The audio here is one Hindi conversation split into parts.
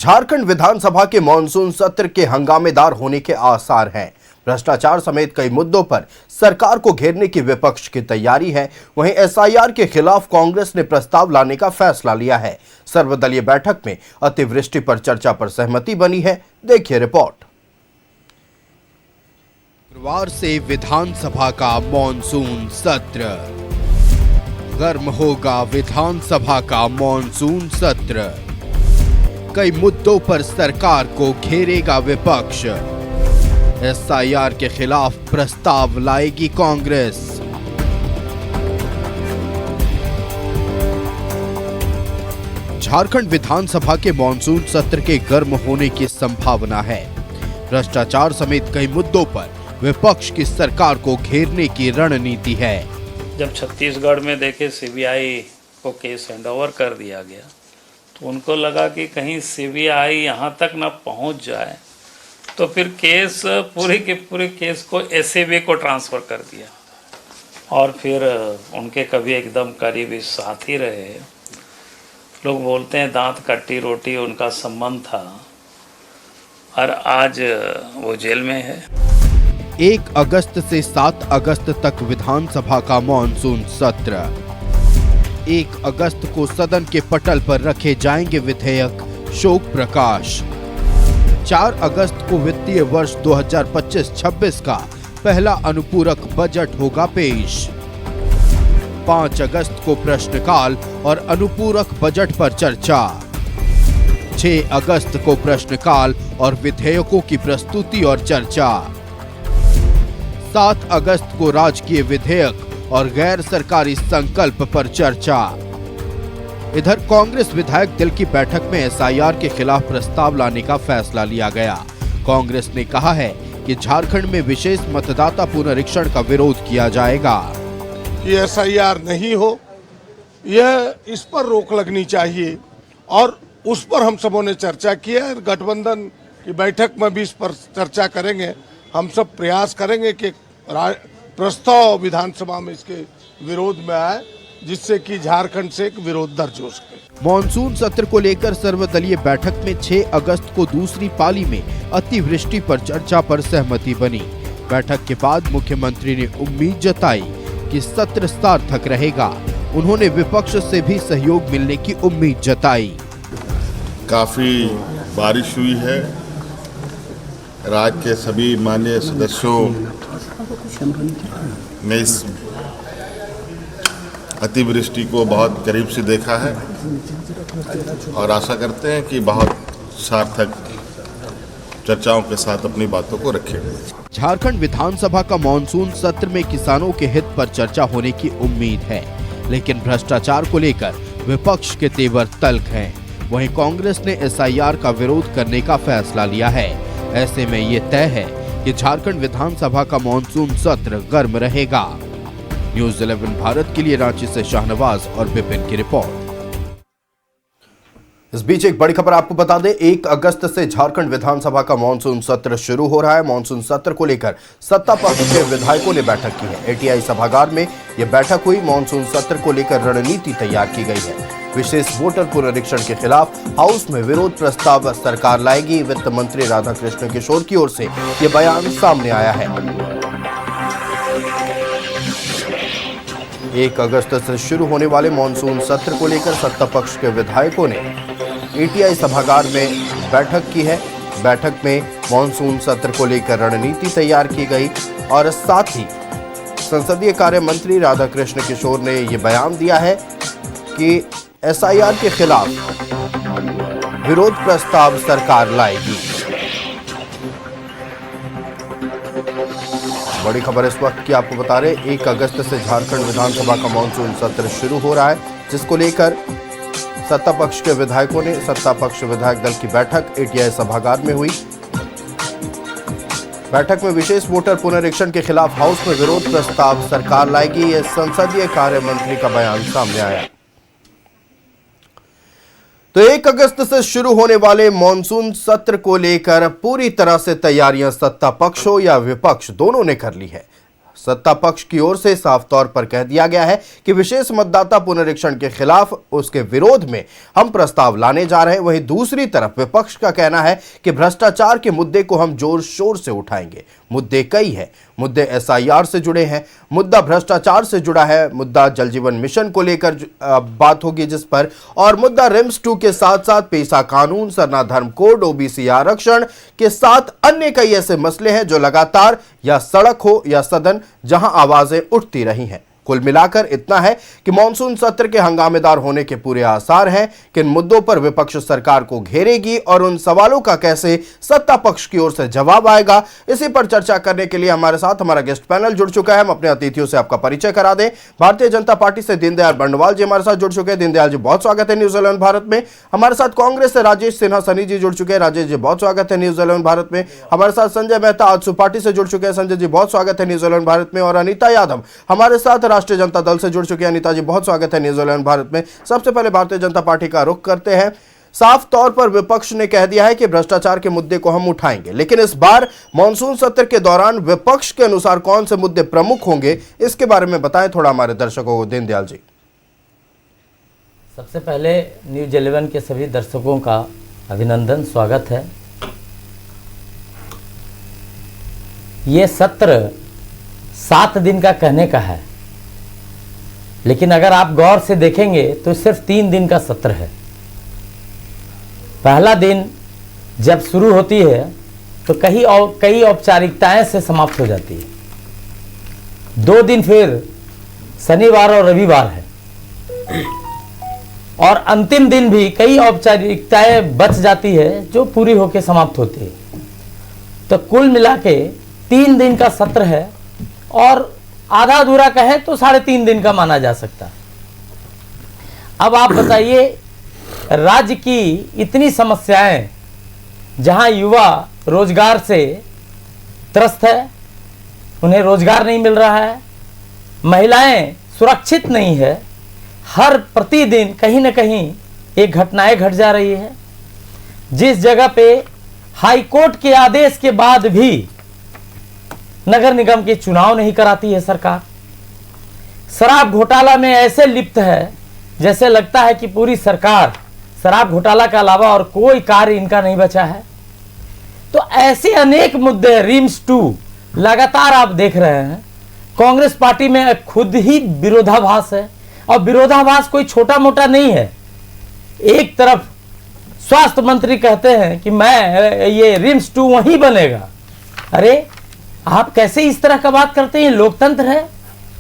झारखंड विधानसभा के मॉनसून सत्र के हंगामेदार होने के आसार हैं। भ्रष्टाचार समेत कई मुद्दों पर सरकार को घेरने की विपक्ष की तैयारी है। वहीं एसआईआर के खिलाफ कांग्रेस ने प्रस्ताव लाने का फैसला लिया है। सर्वदलीय बैठक में अतिवृष्टि पर चर्चा पर सहमति बनी है। देखिए रिपोर्ट। शुक्रवार से विधानसभा का मॉनसून सत्र। गर्म होगा विधानसभा का मॉनसून सत्र। कई मुद्दों पर सरकार को घेरेगा विपक्ष। एसआईआर के खिलाफ प्रस्ताव लाएगी कांग्रेस। झारखंड विधानसभा के मॉनसून सत्र के गर्म होने की संभावना है। भ्रष्टाचार समेत कई मुद्दों पर विपक्ष की सरकार को घेरने की रणनीति है। जब छत्तीसगढ़ में देखे सीबीआई को केस हैंडओवर कर दिया गया तो उनको लगा कि कहीं सीबीआई यहाँ तक न पहुँच जाए, तो फिर केस पूरे के पूरे केस को एससीबी को ट्रांसफ़र कर दिया। और फिर उनके कभी एकदम करीबी साथी रहे। लोग बोलते हैं दांत कट्टी रोटी उनका संबंध था, और आज वो जेल में है। 1 अगस्त से 7 अगस्त तक विधानसभा का मॉनसून सत्र। 1 अगस्त को सदन के पटल पर रखे जाएंगे विधेयक शोक प्रकाश। 4 अगस्त को वित्तीय वर्ष 2025-26 का पहला अनुपूरक बजट होगा पेश। 5 अगस्त को प्रश्नकाल और अनुपूरक बजट पर चर्चा। 6 अगस्त को प्रश्नकाल और विधेयकों की प्रस्तुति और चर्चा। 7 अगस्त को राजकीय विधेयक और गैर सरकारी संकल्प पर चर्चा। इधर कांग्रेस विधायक दल की बैठक में एसआईआर के खिलाफ प्रस्ताव लाने का फैसला लिया गया। कांग्रेस ने कहा है कि झारखंड में विशेष मतदाता पुनरीक्षण का विरोध किया जाएगा। कि एसआईआर नहीं हो, यह इस पर रोक लगनी चाहिए, और उस पर हम सबों ने चर्चा की है। गठबंधन की बैठक में भी इस पर चर्चा करेंगे। हम सब प्रयास करेंगे कि प्रस्ताव विधानसभा में इसके विरोध में आए, जिससे कि झारखंड से एक विरोध दर्ज हो सके। मॉनसून सत्र को लेकर सर्वदलीय बैठक में 6 अगस्त को दूसरी पाली में अतिवृष्टि पर चर्चा पर सहमति बनी। बैठक के बाद मुख्यमंत्री ने उम्मीद जताई कि सत्र सार्थक रहेगा। उन्होंने विपक्ष से भी सहयोग मिलने की उम्मीद जताई। काफी बारिश हुई है। राज्य के सभी माननीय सदस्यों ने इस अतिवृष्टि को बहुत करीब से देखा है और आशा करते हैं कि बहुत सार्थक चर्चाओं के साथ अपनी बातों को रखेंगे। झारखंड विधानसभा का मॉनसून सत्र में किसानों के हित पर चर्चा होने की उम्मीद है, लेकिन भ्रष्टाचार को लेकर विपक्ष के तेवर तल्ख हैं। वहीं कांग्रेस ने एसआईआर का विरोध करने का फैसला लिया है। ऐसे में ये तय है कि झारखंड विधानसभा का मॉनसून सत्र गर्म रहेगा। न्यूज़ 11 भारत के लिए रांची से शाहनवाज और विपिन की रिपोर्ट। इस बीच एक बड़ी खबर आपको बता दें, 1 अगस्त से झारखंड विधानसभा का मॉनसून सत्र शुरू हो रहा है। मॉनसून सत्र को लेकर सत्ता पक्ष के विधायकों ने बैठक की है। एटीआई सभागार में यह बैठक हुई। मॉनसून सत्र को लेकर रणनीति तैयार की गई है। विशेष वोटर पुनरीक्षण के खिलाफ हाउस में विरोध प्रस्ताव सरकार लाएगी। वित्त मंत्री राधाकृष्ण किशोर की ओर से यह बयान सामने आया है। 1 अगस्त से शुरू होने वाले मॉनसून सत्र को लेकर सत्ता पक्ष के विधायकों ने एटीआई सभागार में बैठक की है। बैठक में मॉनसून सत्र को लेकर रणनीति तैयार की गई और साथ ही संसदीय कार्य मंत्री राधाकृष्ण किशोर ने यह बयान दिया है कि एसआईआर के खिलाफ विरोध प्रस्ताव सरकार लाएगी। बड़ी खबर इस वक्त की आपको बता रहे, 1 अगस्त से झारखंड विधानसभा का मॉनसून सत्र शुरू हो रहा है, जिसको लेकर सत्ता पक्ष के विधायकों ने सत्ता पक्ष विधायक दल की बैठक एटीआई सभागार में हुई। बैठक में विशेष वोटर पुनरीक्षण के खिलाफ हाउस में विरोध प्रस्ताव सरकार लाएगी। यह संसदीय कार्य मंत्री का बयान सामने आया। तो 1 अगस्त से शुरू होने वाले मॉनसून सत्र को लेकर पूरी तरह से तैयारियां सत्ता पक्ष हो या विपक्ष दोनों ने कर ली है। सत्ता पक्ष की ओर से साफ तौर पर कह दिया गया है कि विशेष मतदाता पुनरीक्षण के खिलाफ उसके विरोध में हम प्रस्ताव लाने जा रहे हैं। वहीं दूसरी तरफ विपक्ष का कहना है कि भ्रष्टाचार के मुद्दे को हम जोर शोर से उठाएंगे। मुद्दे कई हैं। मुद्दे SIR से जुड़े हैं, मुद्दा भ्रष्टाचार से जुड़ा है, मुद्दा जल जीवन मिशन को लेकर बात होगी जिस पर, और मुद्दा रिम्स 2 के साथ साथ पेशा कानून, सरना धर्म कोड, OBC आरक्षण के साथ अन्य कई ऐसे मसले हैं जो लगातार या सड़क हो या सदन जहां आवाजें उठती रही हैं। कुल मिलाकर इतना है कि मॉनसून सत्र के हंगामेदार होने के पूरे आसार हैं। किन मुद्दों पर विपक्ष सरकार को घेरेगी और उन सवालों का कैसे सत्ता पक्ष की ओर से जवाब आएगा, इसी पर चर्चा करने के लिए हमारे साथ हमारा गेस्ट पैनल जुड़ चुका है। हम अपने अतिथियों से आपका परिचय करा दें। भारतीय जनता पार्टी से दीनदयाल बंडवाल जी हमारे साथ जुड़ चुके हैं। दीनदयाल जी, बहुत स्वागत है न्यूज़ 11 भारत में। हमारे साथ कांग्रेस से राजेश सिन्हा सनी जी जुड़ चुके हैं। राजेश जी, बहुत स्वागत है न्यूज़ 11 भारत में। हमारे साथ संजय मेहता आजसू पार्टी से जुड़ चुके हैं। संजय जी, बहुत स्वागत है न्यूज़ 11 भारत में। और अनीता यादव हमारे साथ राष्ट्रीय जनता दल से जुड़ चुके हैं। अनीता जी, बहुत स्वागत है न्यूज़ 11 भारत में। सबसे पहले भारतीय जनता पार्टी का रुख करते हैं। साफ तौर पर विपक्ष ने कह दिया है कि भ्रष्टाचार के मुद्दे को हम उठाएंगे, लेकिन इस बार मॉनसून सत्र के दौरान विपक्ष के अनुसार कौन से मुद्दे प्रमुख होंगे, इसके बारे में बताएं थोड़ा हमारे दर्शकों को। दीनदयाल जी, सबसे पहले न्यूज़ 11 के सभी दर्शकों का अभिनंदन, स्वागत है। ये सत्र 7 दिन का कहने का है, लेकिन अगर आप गौर से देखेंगे तो सिर्फ 3 दिन का सत्र है। पहला दिन जब शुरू होती है तो कई औपचारिकताएं से समाप्त हो जाती है। 2 दिन फिर शनिवार और रविवार है, और अंतिम दिन भी कई औपचारिकताएं बच जाती है जो पूरी होकर समाप्त होती है। तो कुल मिला के 3 दिन का सत्र है, और आधा अधूरा कहे तो 3.5 दिन का माना जा सकता है। अब आप बताइए, राज्य की इतनी समस्याएं, जहां युवा रोजगार से त्रस्त है, उन्हें रोजगार नहीं मिल रहा है, महिलाएं सुरक्षित नहीं है, हर प्रतिदिन कहीं ना कहीं एक घटनाएं घट जा रही है। जिस जगह पे हाई कोर्ट के आदेश के बाद भी नगर निगम के चुनाव नहीं कराती है सरकार, शराब घोटाला में ऐसे लिप्त है जैसे लगता है कि पूरी सरकार शराब घोटाला के अलावा और कोई कार्य इनका नहीं बचा है। तो ऐसे अनेक मुद्दे, रिम्स 2 लगातार आप देख रहे हैं। कांग्रेस पार्टी में खुद ही विरोधाभास है, और विरोधाभास कोई छोटा मोटा नहीं है। एक तरफ स्वास्थ्य मंत्री कहते हैं कि मैं ये रिम्स 2 वहीं बनेगा। अरे आप कैसे इस तरह का बात करते हैं? लोकतंत्र है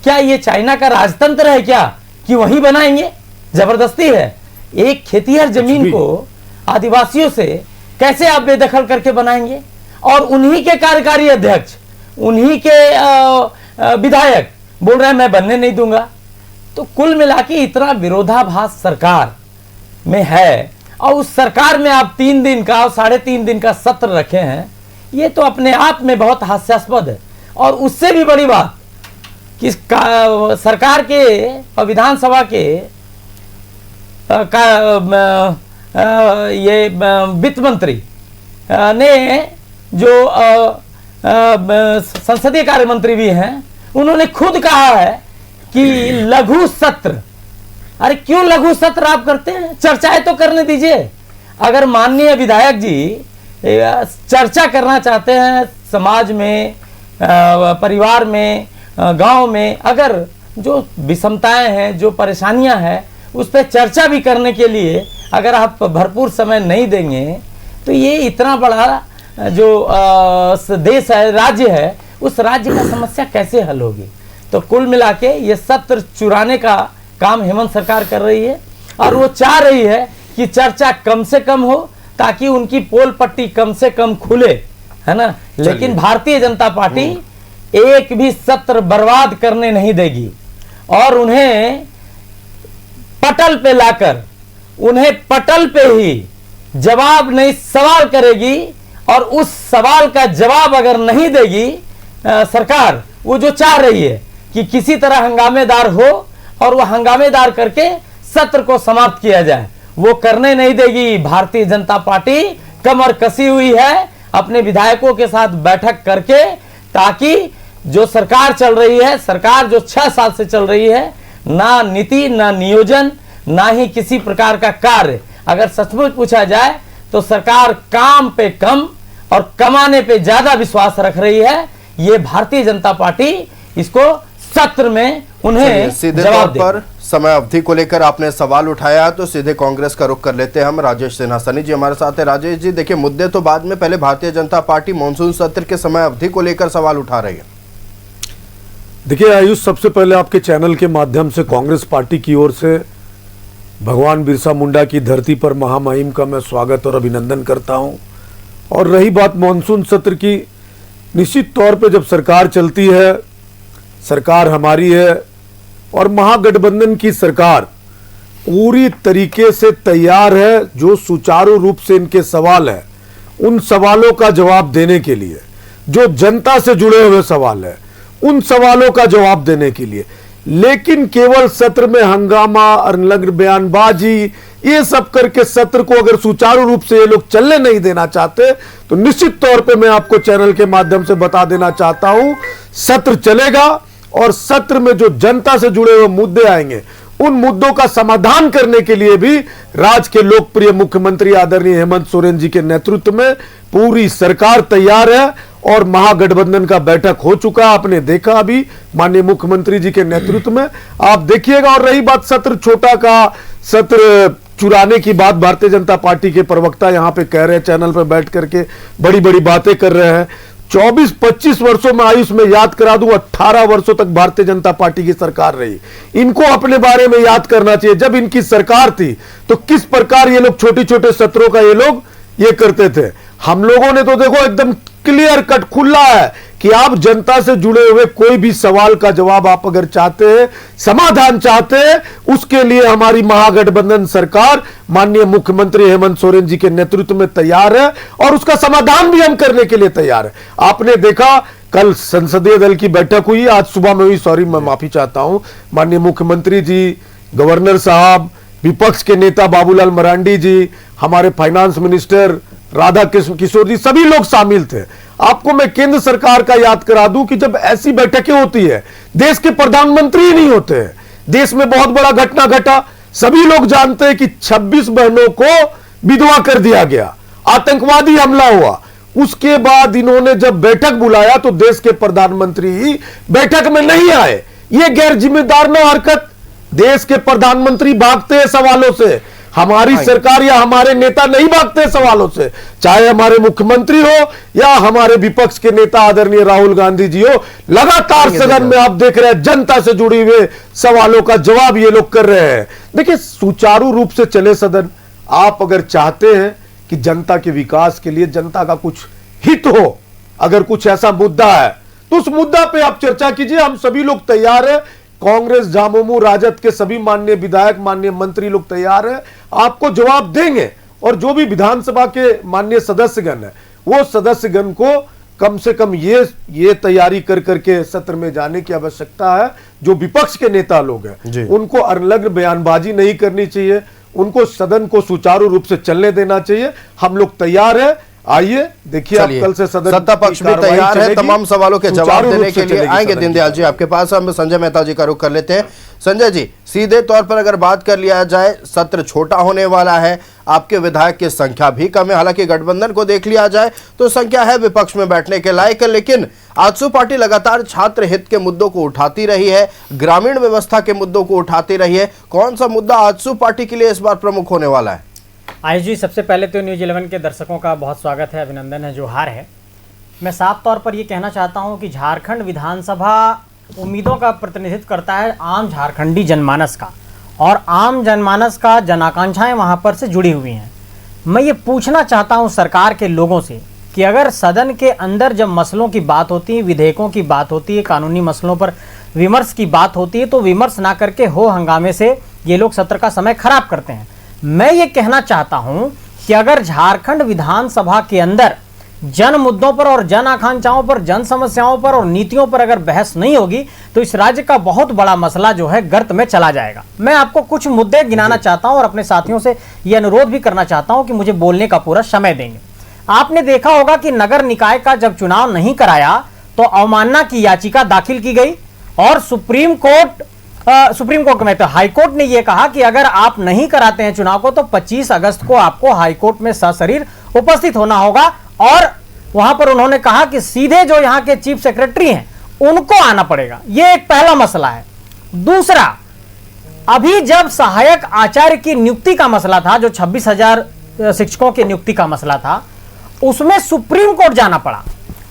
क्या? ये चाइना का राजतंत्र है क्या कि वहीं बनाएंगे? जबरदस्ती है। एक खेतिहर जमीन को आदिवासियों से कैसे आप बेदखल करके बनाएंगे? और उन्हीं के कार्यकारी अध्यक्ष, उन्हीं के विधायक बोल रहे हैं मैं बनने नहीं दूंगा। तो कुल मिला के इतना विरोधाभास सरकार में है, और उस सरकार में आप 3 दिन का और 3.5 दिन का सत्र रखे हैं। ये तो अपने आप में बहुत हास्यास्पद है। और उससे भी बड़ी बात कि सरकार के और विधानसभा के ये वित्त मंत्री ने, जो संसदीय कार्य मंत्री भी हैं, उन्होंने खुद कहा है कि लघु सत्र। अरे क्यों लघु सत्र आप करते हैं? चर्चाएं तो करने दीजिए। अगर माननीय विधायक जी चर्चा करना चाहते हैं समाज में, परिवार में, गांव में, अगर जो विषमताएं हैं, जो परेशानियां हैं, उस पर चर्चा भी करने के लिए अगर आप भरपूर समय नहीं देंगे तो ये इतना बड़ा जो देश है, राज्य है, उस राज्य का समस्या कैसे हल होगी? तो कुल मिला के ये सत्र चुराने का काम हेमंत सरकार कर रही है, और वो चाह रही है कि चर्चा कम से कम हो ताकि उनकी पोल पट्टी कम से कम खुले, है ना। लेकिन भारतीय जनता पार्टी एक भी सत्र बर्बाद करने नहीं देगी, और उन्हें पटल पे लाकर, उन्हें पटल पे ही जवाब नहीं सवाल करेगी, और उस सवाल का जवाब अगर नहीं देगी सरकार, वो जो चाह रही है कि किसी तरह हंगामेदार हो और वो हंगामेदार करके सत्र को समाप्त किया जाए, वो करने नहीं देगी। भारतीय जनता पार्टी कमर कसी हुई है अपने विधायकों के साथ बैठक करके, ताकि जो सरकार चल रही है, सरकार जो 6 साल से चल रही है, ना नीति, ना नियोजन, ना ही किसी प्रकार का कार्य। अगर सचमुच पूछा जाए तो सरकार काम पे कम और कमाने पे ज्यादा विश्वास रख रही है। ये भारतीय जनता पार्टी इसको सत्र में उन्हें सीधे जवाब तौर दे। पर समय अवधि को लेकर आपने सवाल उठाया, तो सीधे कांग्रेस का रुख कर लेते हैं हम। राजेश सिन्हा सनी जी हमारे साथ है। राजेश जी, देखिए मुद्दे तो बाद में, पहले भारतीय जनता पार्टी मॉनसून सत्र के समय अवधि को लेकर सवाल उठा रही है। देखिए आयुष, सबसे पहले आपके चैनल के माध्यम से कांग्रेस पार्टी की ओर से भगवान बिरसा मुंडा की धरती पर महामहिम का मैं स्वागत और अभिनंदन करता हूं। और रही बात मॉनसून सत्र की, निश्चित तौर पे जब सरकार चलती है, सरकार हमारी है और महागठबंधन की सरकार पूरी तरीके से तैयार है। जो सुचारू रूप से इनके सवाल है, उन सवालों का जवाब देने के लिए, जो जनता से जुड़े हुए सवाल है, उन सवालों का जवाब देने के लिए। लेकिन केवल सत्र में हंगामा, अनलग बयानबाजी, ये सब करके सत्र को अगर सुचारू रूप से ये लोग चलने नहीं देना चाहते, तो निश्चित तौर पे मैं आपको चैनल के माध्यम से बता देना चाहता हूं, सत्र चलेगा और सत्र में जो जनता से जुड़े हुए मुद्दे आएंगे, उन मुद्दों का समाधान करने के लिए भी राज्य के लोकप्रिय मुख्यमंत्री आदरणीय हेमंत सोरेन जी के नेतृत्व में पूरी सरकार तैयार है। और महागठबंधन का बैठक हो चुका, आपने देखा अभी माननीय मुख्यमंत्री जी के नेतृत्व में, आप देखिएगा। और रही बात सत्र छोटा का, सत्र चुराने की बात, भारतीय जनता पार्टी के प्रवक्ता यहां पे कह रहे हैं, चैनल पे बैठ करके बड़ी बड़ी बातें कर रहे हैं। 24-25 वर्षों में आयुष में याद करा दूं, 18 वर्षों तक भारतीय जनता पार्टी की सरकार रही। इनको अपने बारे में याद करना चाहिए, जब इनकी सरकार थी तो किस प्रकार ये लोग छोटे छोटे सत्रों का ये लोग ये करते थे। हम लोगों ने तो देखो एकदम क्लियर कट खुला है कि आप जनता से जुड़े हुए कोई भी सवाल का जवाब आप अगर चाहते हैं, समाधान चाहते हैं, उसके लिए हमारी महागठबंधन सरकार माननीय मुख्यमंत्री हेमंत सोरेन जी के नेतृत्व में तैयार है और उसका समाधान भी हम करने के लिए तैयार है। आपने देखा कल संसदीय दल की बैठक हुई, आज सुबह में हुई, सॉरी मैं माफी चाहता हूं, माननीय मुख्यमंत्री जी, गवर्नर साहब, विपक्ष के नेता बाबूलाल मरांडी जी, हमारे फाइनेंस मिनिस्टर राधा कृष्ण किशोर जी, सभी लोग शामिल थे। आपको मैं केंद्र सरकार का याद करा दूं कि जब ऐसी बैठकें होती है, देश के प्रधानमंत्री ही नहीं होते हैं, देश में बहुत बड़ा घटना घटा, सभी लोग जानते हैं कि 26 बहनों को विधवा कर दिया गया, आतंकवादी हमला हुआ। उसके बाद इन्होंने जब बैठक बुलाया तो देश के प्रधानमंत्री ही बैठक में नहीं आए। यह गैर जिम्मेदार न हरकत। देश के प्रधानमंत्री भागते हैं सवालों से, हमारी सरकार या हमारे नेता नहीं भागते सवालों से, चाहे हमारे मुख्यमंत्री हो या हमारे विपक्ष के नेता आदरणीय राहुल गांधी जी हो। लगातार सदन में आप देख रहे हैं जनता से जुड़े हुए सवालों का जवाब ये लोग कर रहे हैं। देखिए सुचारू रूप से चले सदन। आप अगर चाहते हैं कि जनता के विकास के लिए जनता का कुछ हित हो, अगर कुछ ऐसा मुद्दा है तो उस मुद्दा पे आप चर्चा कीजिए, हम सभी लोग तैयार हैं। कांग्रेस, झामुमो, राजद के सभी माननीय विधायक, माननीय मंत्री लोग तैयार हैं, आपको जवाब देंगे। और जो भी विधानसभा के माननीय सदस्यगण है, वो सदस्यगण को कम से कम ये तैयारी कर करके सत्र में जाने की आवश्यकता है। जो विपक्ष के नेता लोग हैं उनको अनलग बयानबाजी नहीं करनी चाहिए, उनको सदन को सुचारू रूप से चलने देना चाहिए। हम लोग तैयार है, आइए देखिए आप कल से सदन सत्ता पक्ष भी तैयार है तमाम सवालों के जवाब देने के लिए। आएंगे दीनदयाल जी आपके पास, हम संजय मेहता जी का रुख कर लेते हैं। संजय जी, सीधे तौर पर अगर बात कर लिया जाए, सत्र छोटा होने वाला है, आपके विधायक की संख्या भी कम है, हालांकि गठबंधन को देख लिया जाए तो संख्या है विपक्ष में बैठने के लायक, लेकिन आजसू पार्टी लगातार छात्र हित के मुद्दों को उठाती रही है, ग्रामीण व्यवस्था के मुद्दों को उठाती रही है। कौन सा मुद्दा आजसू पार्टी के लिए इस बार प्रमुख होने वाला है? आयुष जी, सबसे पहले तो न्यूज़ 11 के दर्शकों का बहुत स्वागत है, अभिनंदन है, जोहार है। मैं साफ तौर पर ये कहना चाहता हूँ कि झारखंड विधानसभा उम्मीदों का प्रतिनिधित्व करता है आम झारखंडी जनमानस का, और आम जनमानस का जन आकांक्षाएँ वहाँ पर से जुड़ी हुई हैं। मैं ये पूछना चाहता हूँ सरकार के लोगों से कि अगर सदन के अंदर जब मसलों की बात होती है, विधेयकों की बात होती है, कानूनी मसलों पर विमर्श की बात होती है, तो विमर्श ना करके हो हंगामे से ये लोग सत्र का समय खराब करते हैं। मैं ये कहना चाहता हूं कि अगर झारखंड विधानसभा के अंदर जन मुद्दों पर और जन आकांक्षाओं पर, जन समस्याओं पर और नीतियों पर अगर बहस नहीं होगी तो इस राज्य का बहुत बड़ा मसला जो है गर्त में चला जाएगा। मैं आपको कुछ मुद्दे गिनाना चाहता हूं और अपने साथियों से यह अनुरोध भी करना चाहता हूं कि मुझे बोलने का पूरा समय देंगे। आपने देखा होगा कि नगर निकाय का जब चुनाव नहीं कराया तो अवमानना की याचिका दाखिल की गई और सुप्रीम कोर्ट में तो हाई कोर्ट ने यह कहा कि अगर आप नहीं कराते हैं चुनाव को तो 25 अगस्त को आपको हाई कोर्ट में सशरीर उपस्थित होना होगा। और वहां पर उन्होंने कहा कि सीधे जो यहां के चीफ सेक्रेटरी हैं उनको आना पड़ेगा। यह एक पहला मसला है। दूसरा, अभी जब सहायक आचार्य की नियुक्ति का मसला था, जो 26,000 शिक्षकों की नियुक्ति का मसला था, उसमें सुप्रीम कोर्ट जाना पड़ा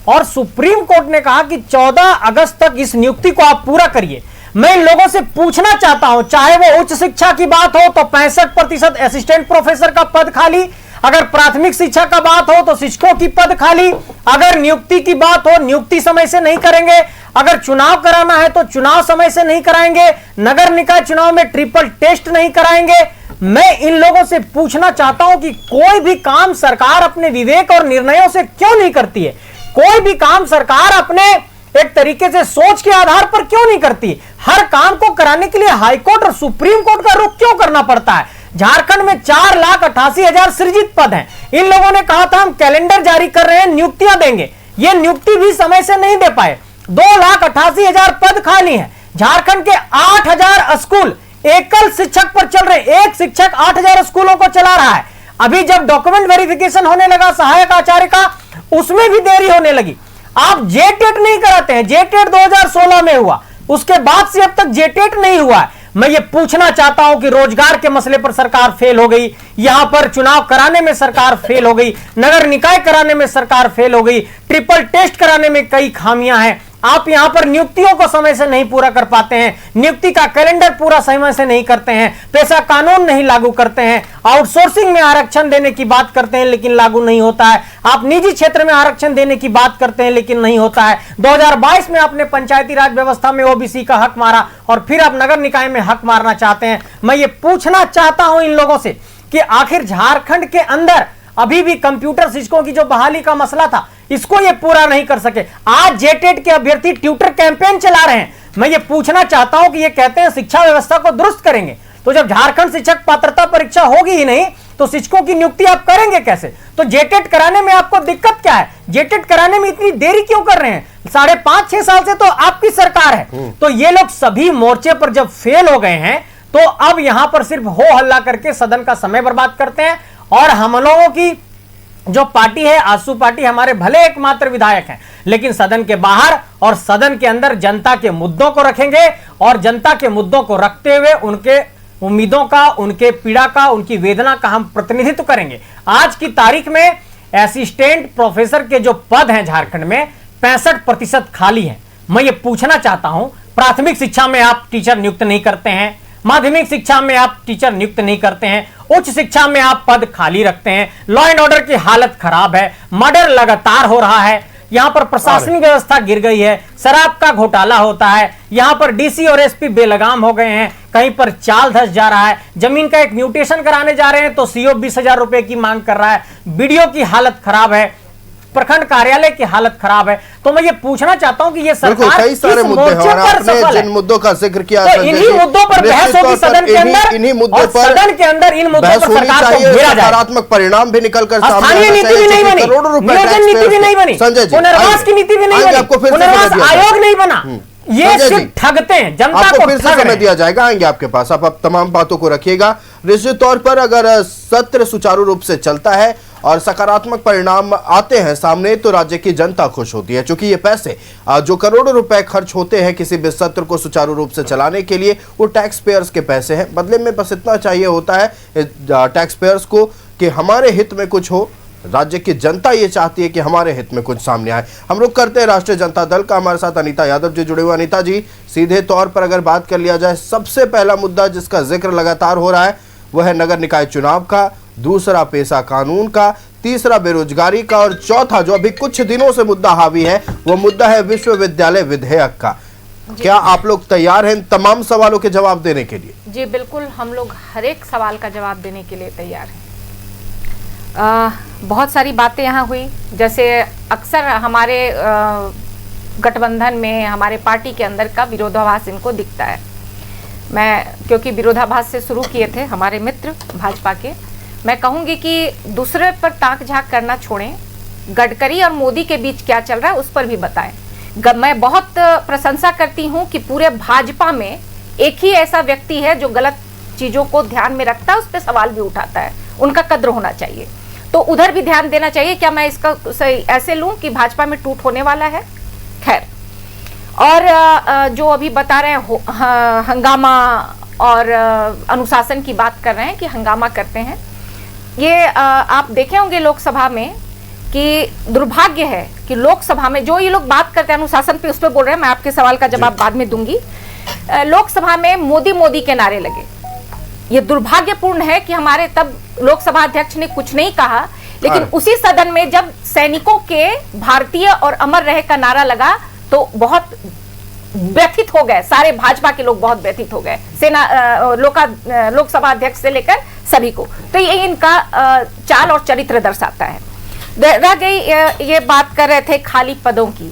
और सुप्रीम कोर्ट ने कहा कि 14 अगस्त तक इस नियुक्ति को आप पूरा करिए। मैं इन लोगों से पूछना चाहता हूं, चाहे वो उच्च शिक्षा की बात हो तो 65% असिस्टेंट प्रोफेसर का पद खाली, अगर प्राथमिक शिक्षा का बात हो तो शिक्षकों की पद खाली, अगर नियुक्ति की बात हो नियुक्ति समय से नहीं करेंगे, अगर चुनाव कराना है तो चुनाव समय से नहीं कराएंगे, नगर निकाय चुनाव में ट्रिपल टेस्ट नहीं कराएंगे। मैं इन लोगों से पूछना चाहता हूं कि कोई भी काम सरकार अपने विवेक और निर्णयों से क्यों नहीं करती है? कोई भी काम सरकार अपने एक तरीके से सोच के आधार पर क्यों नहीं करती? हर काम को कराने के लिए हाईकोर्ट और सुप्रीम कोर्ट का रुख क्यों करना पड़ता है? झारखंड में 4,88,000 सृजित पद हैं। इन लोगों ने कहा था हम कैलेंडर जारी कर रहे हैं, नियुक्तियां देंगे। ये नियुक्ति भी समय से नहीं दे पाए। 2,88,000 पद खाली हैं। झारखंड के 8,000 स्कूल एकल शिक्षक पर चल रहे, एक शिक्षक 8,000 स्कूलों को चला रहा है। अभी जब डॉक्यूमेंट वेरिफिकेशन होने लगा सहायक आचार्य का, उसमें भी देरी होने लगी। आप जेटेट नहीं कराते हैं। जेटेट 2016 में हुआ, उसके बाद से अब तक जेटेट नहीं हुआ है। मैं ये पूछना चाहता हूं कि रोजगार के मसले पर सरकार फेल हो गई, यहां पर चुनाव कराने में सरकार फेल हो गई, नगर निकाय कराने में सरकार फेल हो गई, ट्रिपल टेस्ट कराने में कई खामियां हैं। आप यहां पर नियुक्तियों को समय से नहीं पूरा कर पाते हैं, नियुक्ति का कैलेंडर पूरा समय से नहीं करते हैं, पेशा कानून नहीं लागू करते हैं, आउटसोर्सिंग में आरक्षण देने की बात करते हैं लेकिन लागू नहीं होता है। आप निजी क्षेत्र में आरक्षण देने की बात करते हैं लेकिन नहीं होता है। 2022 में आपने पंचायती राज व्यवस्था में ओबीसी का हक मारा और फिर आप नगर निकाय में हक मारना चाहते हैं। मैं ये पूछना चाहता हूं इन लोगों से कि आखिर झारखंड के अंदर अभी भी कंप्यूटर शिक्षकों की जो बहाली का मसला था, इसको ये पूरा नहीं कर सके। आज जेटेट के अभ्यर्थी ट्यूटर कैंपेन चला रहे हैं। मैं ये पूछना चाहता हूं कि ये कहते हैं शिक्षा व्यवस्था को दुरुस्त करेंगे, तो जब झारखंड शिक्षक पात्रता परीक्षा होगी ही नहीं तो शिक्षकों की नियुक्ति आप करेंगे कैसे? तो जेटेट कराने में आपको दिक्कत क्या है? जेटेट कराने में इतनी देरी क्यों कर रहे हैं? 5.5-6 साल से तो आपकी सरकार है। तो ये लोग सभी मोर्चे पर जब फेल हो गए हैं तो अब यहां पर सिर्फ हो हल्ला करके सदन का समय बर्बाद करते हैं। और हम लोगों की जो पार्टी है, आसू पार्टी, हमारे भले एकमात्र विधायक हैं लेकिन सदन के बाहर और सदन के अंदर जनता के मुद्दों को रखेंगे और जनता के मुद्दों को रखते हुए उनके उम्मीदों का, उनके पीड़ा का, उनकी वेदना का हम प्रतिनिधित्व करेंगे। आज की तारीख में असिस्टेंट प्रोफेसर के जो पद हैं झारखंड में 65% खाली हैं। मैं ये पूछना चाहता हूं, प्राथमिक शिक्षा में आप टीचर नियुक्त नहीं करते हैं, माध्यमिक शिक्षा में आप टीचर नियुक्त नहीं करते हैं, उच्च शिक्षा में आप पद खाली रखते हैं, लॉ एंड ऑर्डर की हालत खराब है, मर्डर लगातार हो रहा है, यहां पर प्रशासनिक व्यवस्था गिर गई है, शराब का घोटाला होता है, यहां पर डीसी और एसपी बेलगाम हो गए हैं, कहीं पर चाल धस जा रहा है, जमीन का एक म्यूटेशन कराने जा रहे हैं तो सीओ 20,000 रुपए की मांग कर रहा है, बीडीओ की हालत खराब है, प्रखंड कार्यालय की हालत खराब है। तो मैं ये पूछना चाहता हूं कि ये सरकार कई सारे मुद्दे हैं और आपने जिन मुद्दों का जिक्र किया, तो इन्हीं मुद्दों पर बहस होगी सदन के अंदर, इन्हीं मुद्दों पर सदन के अंदर इन मुद्दों पर सरकार को घेरा जाए। सकारात्मक परिणाम भी निकलकर सामने स्थानीय नीति भी नहीं बनी, नियोजन नीति भी नहीं बनी, संजय जी पुनर्वास की नीति भी नहीं बनी, पुनर्वास आयोग नहीं बना। ये सिर्फ ठगते हैं जनता को, फिर से समय दिया जाएगा, आएंगे आपके पास। आप तमाम बातों को रखिएगा। निश्चित तौर पर अगर सत्र सुचारू रूप से चलता है और सकारात्मक परिणाम आते हैं सामने तो राज्य की जनता खुश होती है, क्योंकि ये पैसे जो करोड़ों रुपए खर्च होते हैं किसी भी सत्र को सुचारू रूप से चलाने के लिए, वो टैक्स पेयर्स के पैसे हैं। बदले में बस इतना चाहिए होता है टैक्स पेयर्स को कि हमारे हित में कुछ हो। राज्य की जनता ये चाहती है कि हमारे हित में कुछ सामने आए। हम लोग करते हैं राष्ट्रीय जनता दल का, हमारे साथ अनीता यादव जी जुड़े हुए। अनीता जी, सीधे तौर पर अगर बात कर लिया जाए, सबसे पहला मुद्दा जिसका जिक्र लगातार हो रहा है वह है नगर निकाय चुनाव का, दूसरा पेशा कानून का, तीसरा बेरोजगारी का और चौथा जो अभी कुछ दिनों से मुद्दा हावी है वो मुद्दा है विश्वविद्यालय विधेयक का। क्या आप लोग तैयार हैं इन तमाम सवालों के जवाब देने के लिए? जी बिल्कुल, हम लोग हर एक सवाल का जवाब देने के लिए तैयार हैं। बहुत सारी बातें यहाँ हुई, जैसे अक्सर हमारे गठबंधन में, हमारे पार्टी के अंदर का विरोधाभास इनको दिखता है। मैं क्योंकि विरोधाभास से शुरू किए थे हमारे मित्र भाजपा के, मैं कहूँगी कि दूसरे पर ताक झांक करना छोड़ें, गडकरी और मोदी के बीच क्या चल रहा है उस पर भी बताएं। मैं बहुत प्रशंसा करती हूं कि पूरे भाजपा में एक ही ऐसा व्यक्ति है जो गलत चीजों को ध्यान में रखता है, उस पर सवाल भी उठाता है। उनका कद्र होना चाहिए, तो उधर भी ध्यान देना चाहिए। क्या मैं इसका ऐसे लूं कि भाजपा में टूट होने वाला है? खैर, और जो अभी बता रहे हैं हंगामा और अनुशासन की बात कर रहे हैं कि हंगामा करते हैं, ये आप देखे होंगे लोकसभा में कि दुर्भाग्य है कि लोकसभा में जो ये लोग बात करते हैं अनुशासन पे, उस पर बोल रहे हैं। मैं आपके सवाल का जवाब बाद में दूंगी। लोकसभा में मोदी मोदी के नारे लगे। ये दुर्भाग्यपूर्ण है कि हमारे तब लोकसभा अध्यक्ष ने कुछ नहीं कहा, लेकिन उसी सदन में जब सैनिकों के भारतीय और अमर रहे का नारा लगा तो बहुत व्यथित हो गए, सारे भाजपा के लोग बहुत व्यथित हो गए, सेना लोकसभा अध्यक्ष से लेकर सभी को। तो ये इनका चाल और चरित्र दर्शाता है। रह गई ये बात कर रहे थे खाली पदों की,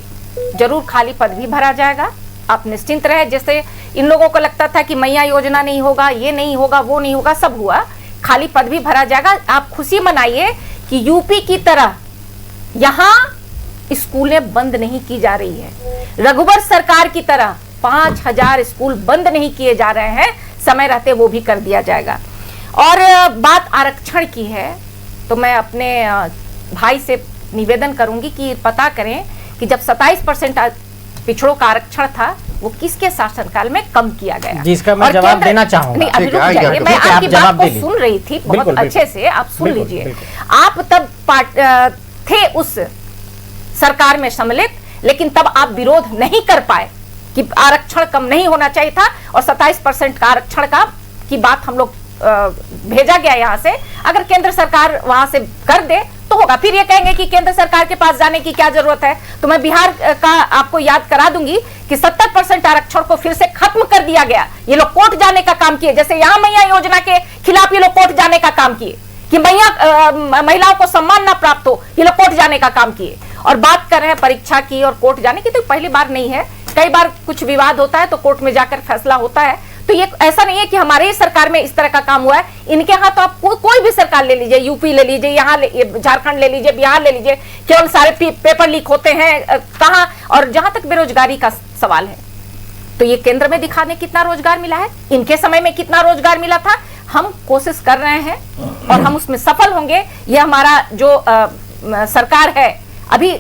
जरूर खाली पद भी भरा जाएगा, आप निश्चिंत रहे। जैसे इन लोगों को लगता था कि मैया योजना नहीं होगा, ये नहीं होगा, वो नहीं होगा, सब हुआ, खाली पद भी भरा जाएगा। आप खुशी मनाइए कि यूपी की तरह यहां स्कूलें बंद नहीं की जा रही है। रघुवर सरकार की तरह 5000 स्कूल बंद नहीं किए जा रहे हैं, समय रहते वो भी कर दिया जाएगा। और बात आरक्षण की है तो मैं अपने भाई से निवेदन करूंगी कि पता करें कि जब 27% पिछड़ों का आरक्षण था वो किसके शासनकाल में कम किया गया, जिसका मैं जवाब देना चाहूंगा। नहीं, अभी रुक जाइए, मैं आपकी बात को सुन रही थी बहुत अच्छे से, आप सुन लीजिए। आप तब थे उस सरकार में सम्मिलित, लेकिन तब आप विरोध नहीं कर पाए कि आरक्षण कम नहीं होना चाहिए था, और 27% का आरक्षण की बात हम लोग भेजा गया यहाँ से। अगर केंद्र सरकार वहां से कर दे तो होगा, फिर ये कहेंगे कि केंद्र सरकार के पास जाने की क्या जरूरत है। तो मैं बिहार का आपको याद करा दूंगी कि 70% आरक्षण को फिर से खत्म कर दिया गया। ये लोग कोर्ट जाने का काम किए, जैसे यहाँ मैया योजना के खिलाफ ये लोग कोर्ट जाने का काम किए कि महिलाओं को सम्मान ना प्राप्त हो, ये लोग कोर्ट जाने का काम किए। और बात कर रहे हैं परीक्षा की और कोर्ट जाने की, तो पहली बार नहीं है, कई बार कुछ विवाद होता है तो कोर्ट में जाकर फैसला होता है। तो ये ऐसा नहीं है कि हमारे ही सरकार में इस तरह का काम हुआ है। इनके यहाँ तो आप कोई भी सरकार ले लीजिए, यूपी ले लीजिए, यहाँ झारखंड ले लीजिए, बिहार ले लीजिए, केवल सारे पेपर लीक होते हैं कहाँ। और जहां तक बेरोजगारी का सवाल है तो ये केंद्र में दिखाने कितना रोजगार मिला है, इनके समय में कितना रोजगार मिला था। हम कोशिश कर रहे हैं और हम उसमें सफल होंगे। ये हमारा जो सरकार है, अभी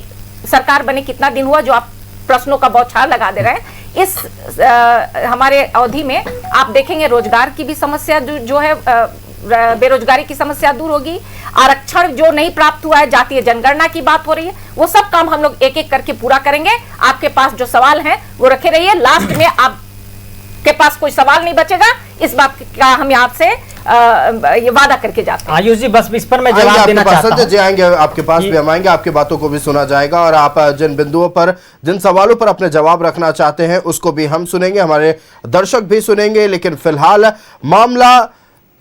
सरकार बने कितना दिन हुआ जो आप प्रश्नों का बौछार लगा दे रहे हैं। इस हमारे अवधि में आप देखेंगे रोजगार की भी समस्या जो है, बेरोजगारी की समस्या दूर होगी। आरक्षण जो नहीं प्राप्त हुआ है, जातीय जनगणना की बात हो रही है, वो सब काम हम लोग एक एक करके पूरा करेंगे। आपके पास जो सवाल हैं वो रखे रहिए, लास्ट में आपके पास कोई सवाल नहीं बचेगा, इस बात का हम यहाँ से ये वादा करके जाते हैं। आयुष जी, बस इस पर मैं जवाब देना चाहता हूं। जी आएंगे, आपके पास भी हम आएंगे, आपकी बातों को भी सुना जाएगा, और आप जिन बिंदुओं पर, जिन सवालों पर अपने जवाब रखना चाहते हैं उसको भी हम सुनेंगे, हमारे दर्शक भी सुनेंगे। लेकिन फिलहाल मामला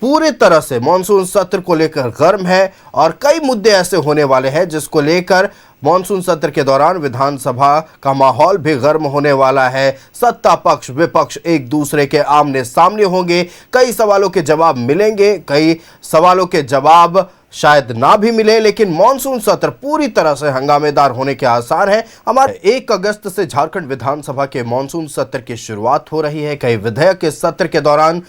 पूरी तरह से मॉनसून सत्र को लेकर गर्म है और कई मुद्दे ऐसे होने वाले हैं जिसको लेकर मॉनसून सत्र के दौरान विधानसभा का माहौल भी गर्म होने वाला है। सत्ता पक्ष विपक्ष एक दूसरे के आमने सामने होंगे, कई सवालों के जवाब मिलेंगे, कई सवालों के जवाब शायद ना भी मिले, लेकिन मॉनसून सत्र पूरी तरह से हंगामेदार होने के आसार हैं। हमारे 1 अगस्त से झारखंड विधानसभा के मॉनसून सत्र की शुरुआत हो रही है। कई विधेयक इस सत्र के दौरान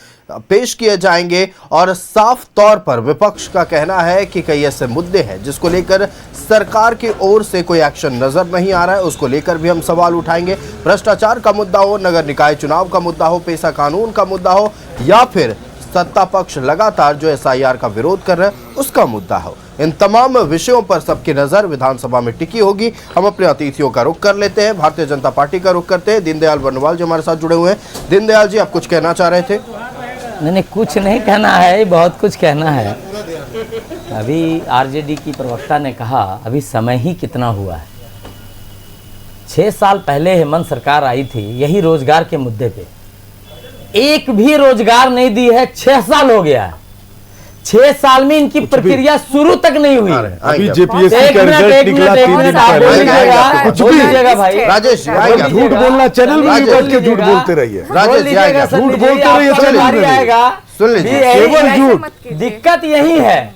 पेश किए जाएंगे और साफ तौर पर विपक्ष का कहना है कि कई ऐसे मुद्दे हैं जिसको लेकर सरकार की ओर से कोई एक्शन नजर नहीं आ रहा है, उसको लेकर भी हम सवाल उठाएंगे। भ्रष्टाचार का मुद्दा हो, नगर निकाय चुनाव का मुद्दा हो, पेशा कानून का मुद्दा हो, या फिर सत्ता पक्ष लगातार जो SIR का विरोध कर रहे हैं उसका मुद्दा हो, इन तमाम विषयों पर सबकी नजर विधानसभा में टिकी होगी। हम अपने अतिथियों का रुख कर लेते हैं, भारतीय जनता पार्टी का रुख करते हैं। दीनदयाल वर्णवाल जो हमारे साथ जुड़े हुए हैं। दीनदयाल जी, आप कुछ कहना चाह रहे थे? नहीं, कुछ नहीं कहना है, बहुत कुछ कहना है। अभी RJD की प्रवक्ता ने कहा अभी समय ही कितना हुआ है। 6 साल पहले हेमंत सरकार आई थी यही रोजगार के मुद्दे पे, एक भी रोजगार नहीं दी है। 6 साल हो गया है, 6 साल में इनकी प्रक्रिया शुरू तक नहीं हुई। अभी JPSC का रिजल्ट निकला 3 दिन पहले, कुछ भी भाई राजेश झूठ बोलना, चैनल में भी बैठ के झूठ बोलते रहिए, झूठ बोलते रहिए, चैनल में सुन लीजिए, केवल झूठ। दिक्कत यही है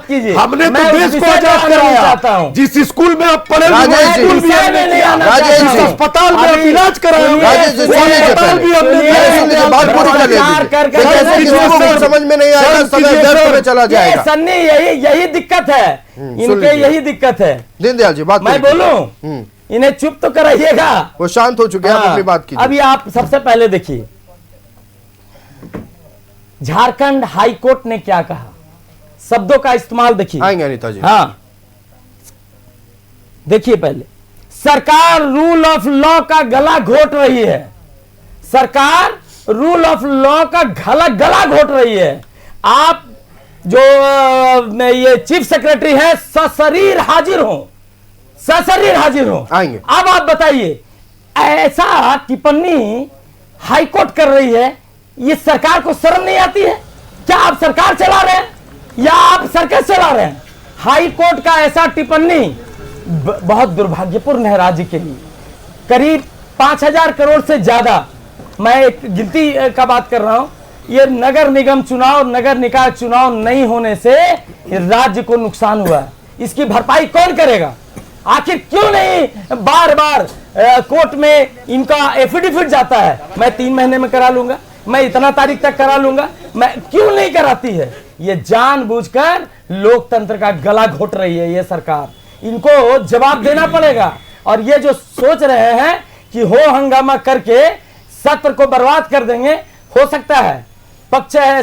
मत कीजिए। हमने तो मैं उस देश को विषय आजाद में आना चाहता कराया। हूं। जिस स्कूल में आप पढ़े हुए राजेश हैं, जी, स्कूल भी विषय हमने में नहीं किया। आना राजेश चाहता जी, हूं। अस्पताल में अभी आप इलाज कराए सुनिए, होंगे। राजेश जी, वो सुनिए अस्पताल पहले। भी हमने सुनिए, दिया है। सुन लीजिए, बात पूरी कर प्रचार लीजिए। कर देखिए, ऐसे कीजिए किसी को सर। कुछ समझ में नहीं आएगा, सर, समय कीजिए व्यर्थ सर। में चला ये जाएगा। सन्नी यही दिक्कत है, सुन इनके लीजिए। यही दिक्कत है। दीनदयाल जी, बात मैं पूरी कीजिए। बोलूं, इन्हें चुप तो कराइएगा। वो शांत हो चुके हैं, आप हाँ, अपनी बात कीजिए। अभी आप सबसे पहले देखिए, झारखंड हाई कोर्ट ने क्या कहा, शब्दों का इस्तेमाल देखिए। आएंगे अनीता जी। हाँ, देखिए पहले, सरकार रूल ऑफ लॉ का गला घोट रही है। सरकार रूल ऑफ लॉ का गला घोट रही है। आप जो ये चीफ सेक्रेटरी है सशरीर हाजिर हो, सशरीर हाजिर हो। आएंगे। अब आप बताइए, ऐसा टिप्पणी हाईकोर्ट कर रही है, ये सरकार को शर्म नहीं आती है? क्या आप सरकार चला रहे हैं या आप सर्कस चला रहे हैं? हाईकोर्ट का ऐसा टिप्पणी बहुत दुर्भाग्यपूर्ण है राज्य के लिए। करीब 5,000 करोड़ से ज्यादा, मैं एक गिनती का बात कर रहा हूं, ये नगर निगम चुनाव, नगर निकाय चुनाव नहीं होने से राज्य को नुकसान हुआ है। इसकी भरपाई कौन करेगा? आखिर क्यों नहीं बार बार कोर्ट में इनका एफिडेविट जाता है, मैं 3 महीने में करा लूंगा, मैं इतना तारीख तक करा लूंगा, मैं क्यों नहीं कराती है? ये जानबूझकर लोकतंत्र का गला घोट रही है ये सरकार। इनको जवाब देना पड़ेगा। और ये जो सोच रहे हैं कि हो हंगामा करके सत्र को बर्बाद कर देंगे, हो सकता है, पक्ष है,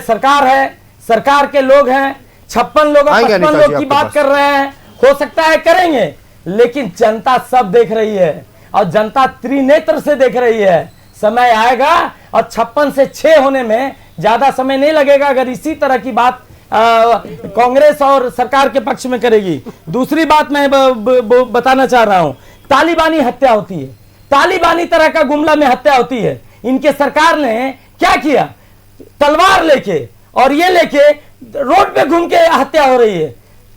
सरकार के लोग हैं, 56 लोग 55 लोग की बात कर रहे हैं, हो सकता है करेंगे, लेकिन जनता सब देख रही है और जनता त्रिनेत्र से देख रही है। समय आएगा और 56 से 6 होने में ज्यादा समय नहीं लगेगा अगर इसी तरह की बात कांग्रेस और सरकार के पक्ष में करेगी। दूसरी बात मैं बताना चाह रहा हूं, तालिबानी हत्या होती है, तालिबानी तरह का गुमला में हत्या होती है। इनके सरकार ने क्या किया? तलवार लेके और ये लेके रोड पे घूम के हत्या हो रही है।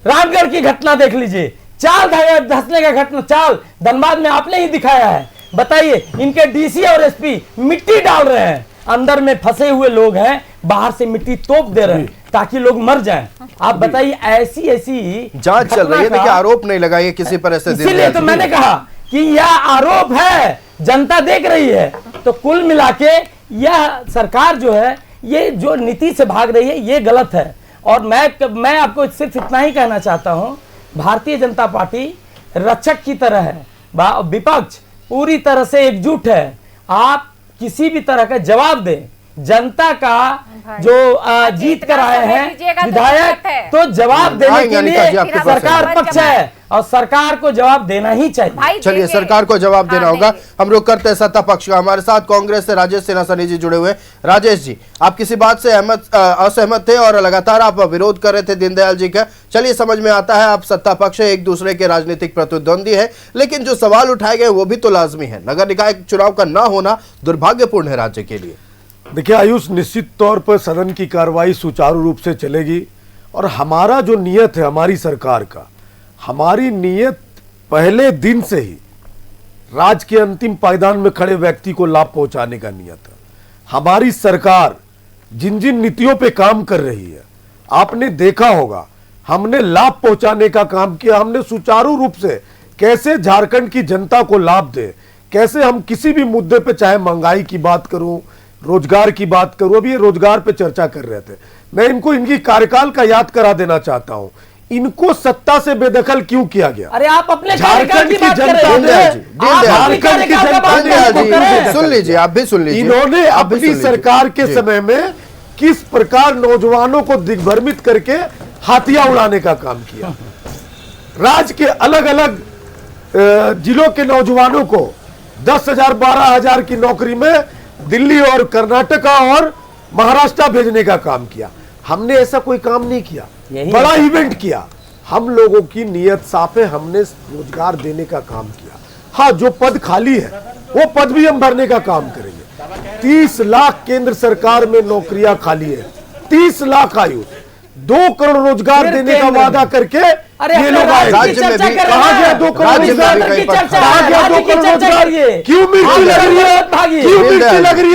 रामगढ़ की घटना देख लीजिए, चाल धंसने का घटना, चाल धनबाद में आपने ही दिखाया है। बताइए, इनके डीसी और एसपी मिट्टी डाल रहे हैं, अंदर में फंसे हुए लोग हैं, बाहर से मिट्टी तोप दे रहे हैं ताकि लोग मर जाएं। आप बताइए, ऐसी जांच चल रही है, देखिए आरोप नहीं लगाइए किसी पर ऐसे। इसीलिए तो मैंने कहा कि यह आरोप है, जनता देख रही है। तो कुल मिला के यह सरकार जो है, ये जो नीति से भाग रही है, ये गलत है। और मैं आपको सिर्फ इतना ही कहना चाहता हूं, भारतीय जनता पार्टी रक्षक की तरह है, विपक्ष पूरी तरह से एकजुट है। आप किसी भी तरह का जवाब दें, जनता का जो जीत कर आए हैं विधायक, तो जवाब देने के लिए सरकार पक्ष है और सरकार को जवाब देना ही चाहिए। चलिए, सरकार को जवाब देना होगा। हम रुक करते हैं सत्ता पक्ष का। हमारे साथ कांग्रेस से राजेश सिन्हा सनी जी जुड़े हुए। राजेश जी, आप किसी बात से असहमत थे और लगातार आप विरोध कर रहे थे दीनदयाल जी का। चलिए, समझ में आता है आप सत्ता पक्ष है, एक दूसरे के राजनीतिक प्रतिद्वंदी है, लेकिन जो सवाल उठाए गए वो भी तो लाजमी है। नगर निकाय चुनाव का ना होना दुर्भाग्यपूर्ण है राज्य के लिए। देखिए आयुष, निश्चित तौर पर सदन की कार्रवाई सुचारू रूप से चलेगी और हमारा जो नियत है, हमारी सरकार का, हमारी नियत पहले दिन से ही राज्य के अंतिम पायदान में खड़े व्यक्ति को लाभ पहुंचाने का नियत है। हमारी सरकार जिन जिन नीतियों पे काम कर रही है, आपने देखा होगा, हमने लाभ पहुंचाने का काम किया। हमने सुचारू रूप से कैसे झारखंड की जनता को लाभ दे, कैसे हम किसी भी मुद्दे पे, चाहे महंगाई की बात करूं, रोजगार की बात करूं, अभी ये रोजगार पे चर्चा कर रहे थे, मैं इनको इनकी कार्यकाल का याद करा देना चाहता हूं। इनको सत्ता से बेदखल क्यों किया गया? अरे आप अपने झारखंड की जनता ने, सुन लीजिए, आप भी सुन लीजिए, इन्होंने अपनी सरकार के समय में किस प्रकार नौजवानों को दिग्भ्रमित करके हाथियां उड़ाने का काम किया। राज्य के अलग अलग जिलों के नौजवानों को 10,000 12,000 की नौकरी में दिल्ली और कर्नाटका और महाराष्ट्र भेजने का काम किया। हमने ऐसा कोई काम नहीं किया, बड़ा इवेंट किया। हम लोगों की नियत साफ है, हमने रोजगार देने का काम किया। हाँ, जो पद खाली है वो पद भी हम भरने का काम करेंगे। 30 लाख केंद्र सरकार में नौकरियां खाली है, 30 लाख आयु, 2 करोड़ रोजगार देने का वादा करके ये लोग आए। राज्य में भी कहा गया 2 करोड़ रोजगार, कहा गया 2 करोड़ रोजगार, क्यों मिर्ची लग रही है, क्यों मिर्ची लग रही है?